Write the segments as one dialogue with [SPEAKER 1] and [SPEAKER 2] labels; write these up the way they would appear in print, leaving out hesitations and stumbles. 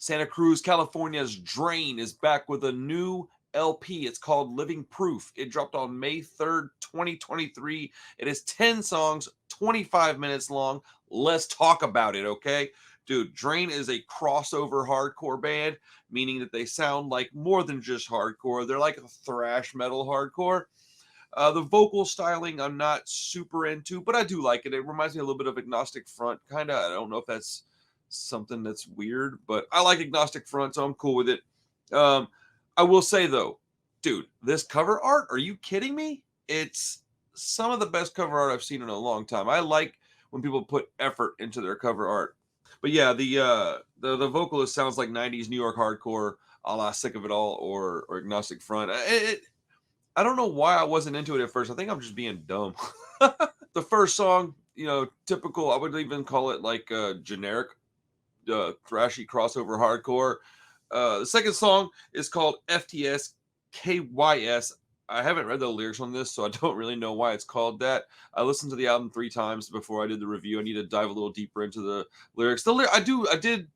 [SPEAKER 1] Santa Cruz, California's Drain is back with a new LP. It's called Living Proof. It dropped on May 3rd, 2023. It is 10 songs, 25 minutes long. Let's talk about it, okay? Dude, Drain is a crossover hardcore band, meaning that they sound like more than just hardcore. They're like a thrash metal hardcore. The vocal styling I'm not super into, but I do like it. It reminds me a little bit of Agnostic Front, kind of. I don't know if that's something that's weird, but I like Agnostic Front, so I'm cool with it. Um, I will say though, dude, this cover art, are you kidding me? It's some of the best cover art I've seen in a long time. I like when people put effort into their cover art. But yeah, the vocalist sounds like 90s New York hardcore, a la Sick of It All or Agnostic Front. I don't know why I wasn't into it at first. I think I'm just being dumb. The first song, typical, I would even call it like generic thrashy crossover hardcore. The second song is called FTS KYS. I haven't read the lyrics on this, so I don't really know why it's called that. I listened to the album 3 times before I did the review. I need to dive a little deeper into the lyrics. I did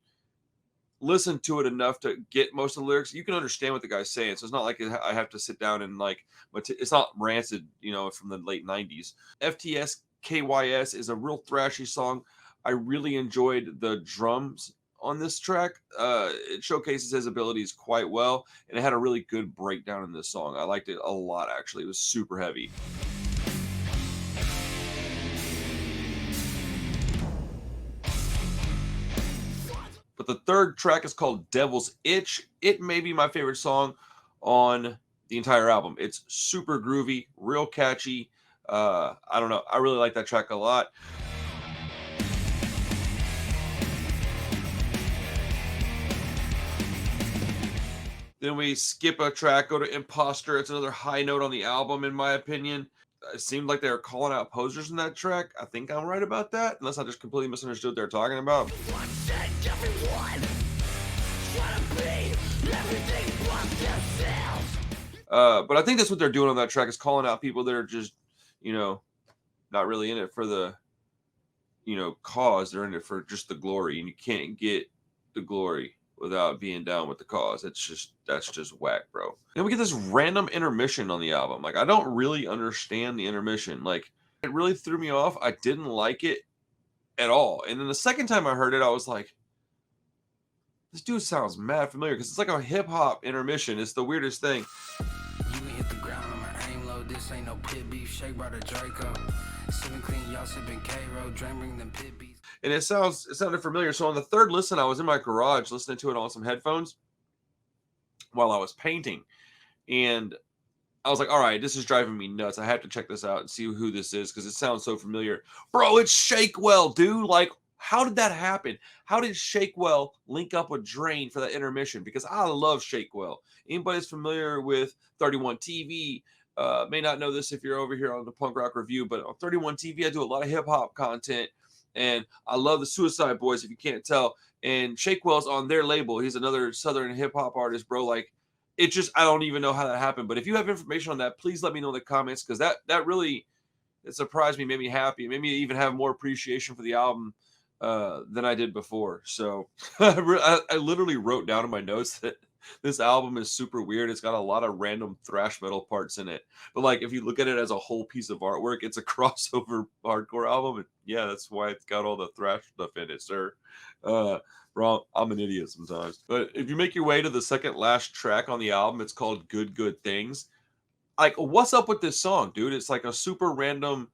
[SPEAKER 1] listen to it enough to get most of the lyrics. You can understand what the guy's saying, so it's not like I have to sit down and like, but it's not Rancid, from the late 90s. FTS KYS is a real thrashy song. I really enjoyed the drums on this track. It showcases his abilities quite well, and it had a really good breakdown in this song. I liked it a lot, actually. It was super heavy. But the third track is called Devil's Itch. It may be my favorite song on the entire album. It's super groovy, real catchy. I don't know. I really like that track a lot. Then we skip a track, go to Imposter. It's another high note on the album, in my opinion. It seemed like they were calling out posers in that track. I think I'm right about that, unless I just completely misunderstood what they're talking about. But I think that's what they're doing on that track, is calling out people that are just, not really in it for the, cause. They're in it for just the glory, and you can't get the glory without being down with the cause. That's just whack, bro. And we get this random intermission on the album. Like, I don't really understand the intermission. Like, it really threw me off. I didn't like it at all. And then the second time I heard it, I was like, this dude sounds mad familiar, because it's like a hip-hop intermission. It's the weirdest thing. You hit the ground on my aim low. This ain't no pit beef. Shake by the Draco. Sipping clean, y'all sipping K-Road. Drain bring them pit beats. And it sounded familiar. So on the third listen, I was in my garage listening to it on some headphones while I was painting. And I was like, all right, this is driving me nuts. I have to check this out and see who this is, because it sounds so familiar. Bro, it's Shakewell, dude. Like, how did that happen? How did Shakewell link up with Drain for that intermission? Because I love Shakewell. Anybody that's familiar with 31 TV may not know this if you're over here on the Punk Rock Review, but on 31 TV, I do a lot of hip-hop content. And I love the Suicide Boys, if you can't tell. And Shakewell's on their label. He's another Southern hip-hop artist, bro. Like, I don't even know how that happened. But if you have information on that, please let me know in the comments, because that really, it surprised me, made me happy. It made me even have more appreciation for the album than I did before. So I literally wrote down in my notes that this album is super weird. It's got a lot of random thrash metal parts in it. But like, if you look at it as a whole piece of artwork, it's a crossover hardcore album. And yeah, that's why it's got all the thrash stuff in it, sir. Bro, I'm an idiot sometimes. But if you make your way to the second last track on the album, it's called Good Good Things. Like, what's up with this song, dude? It's like a super random.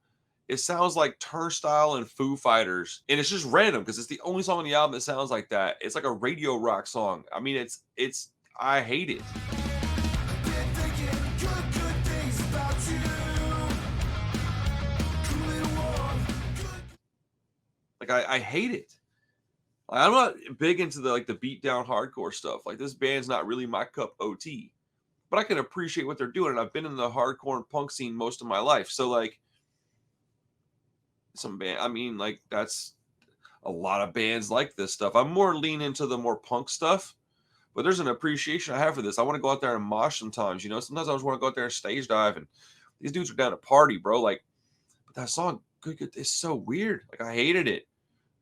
[SPEAKER 1] It sounds like Turnstile and Foo Fighters, and it's just random because it's the only song on the album that sounds like that. It's like a radio rock song. I mean, it's I hate it. Like, I hate it. Like, I'm not big into the beat down hardcore stuff. Like, this band's not really my cup of tea, but I can appreciate what they're doing. And I've been in the hardcore and punk scene most of my life, so like, some band, I mean, like, that's a lot of bands like this stuff. I'm more lean into the more punk stuff, but there's an appreciation I have for this. I want to go out there and mosh sometimes, sometimes I just want to go out there and stage dive, and these dudes are down to party, bro. Like, but that song Good Good is so weird. Like, I hated it,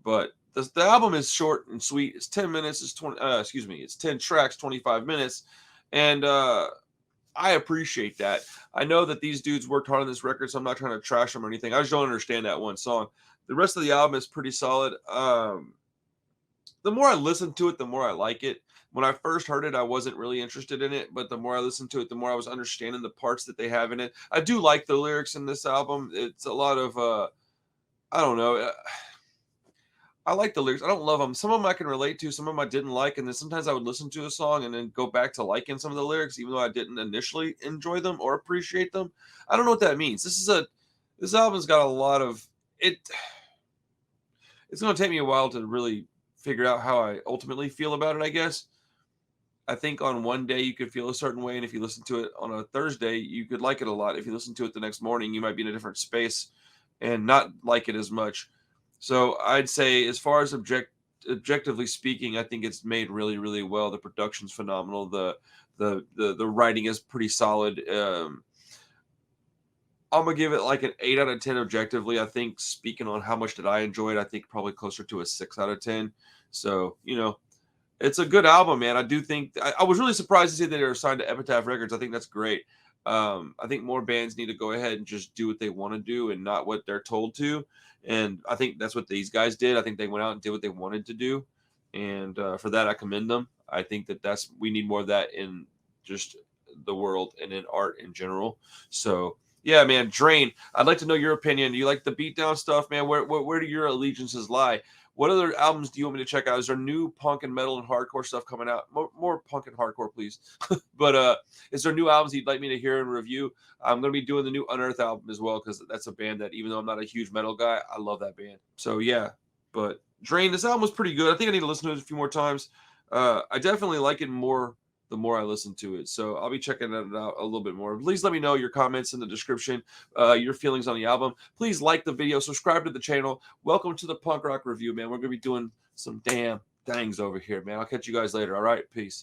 [SPEAKER 1] but the album is short and sweet. It's 10 minutes. It's 20. Excuse me. It's 10 tracks, 25 minutes, and I appreciate that. I know that these dudes worked hard on this record, so I'm not trying to trash them or anything. I just don't understand that one song. The rest of the album is pretty solid. The more I listen to it, the more I like it. When I first heard it, I wasn't really interested in it, but the more I listened to it, the more I was understanding the parts that they have in it. I do like the lyrics in this album. It's a lot of I don't know. I like the lyrics. I don't love them. Some of them I can relate to. Some of them I didn't like, and then sometimes I would listen to a song and then go back to liking some of the lyrics, even though I didn't initially enjoy them or appreciate them. I don't know what that means. This album's got a lot of it. It's going to take me a while to really figure out how I ultimately feel about it, I guess. I think on one day you could feel a certain way, and if you listen to it on a Thursday, you could like it a lot. If you listen to it the next morning, you might be in a different space and not like it as much. So I'd say, as far as objectively speaking, I think it's made really, really well. The production's phenomenal. The writing is pretty solid. I'm gonna give it like an 8 out of 10 objectively. I think, speaking on how much did I enjoy it, I think probably closer to a 6 out of 10. So, it's a good album, man. I do think I was really surprised to see that they were signed to Epitaph Records. I think that's great. I think more bands need to go ahead and just do what they want to do and not what they're told to. And I think that's what these guys did. I think they went out and did what they wanted to do, and for that I commend them. I think that we need more of that in just the world and in art in general. So yeah, man, Drain. I'd like to know your opinion. Do you like the beatdown stuff, man? Where do your allegiances lie? What other albums do you want me to check out? Is there new punk and metal and hardcore stuff coming out? More punk and hardcore, please. But is there new albums you'd like me to hear and review? I'm going to be doing the new Unearth album as well, because that's a band that, even though I'm not a huge metal guy, I love that band. So yeah, but Drain, this album was pretty good. I think I need to listen to it a few more times. I definitely like it more the more I listen to it. So I'll be checking it out a little bit more. Please let me know your comments in the description, your feelings on the album. Please like the video, subscribe to the channel. Welcome to the Punk Rock Review, man. We're going to be doing some damn things over here, man. I'll catch you guys later. All right, peace.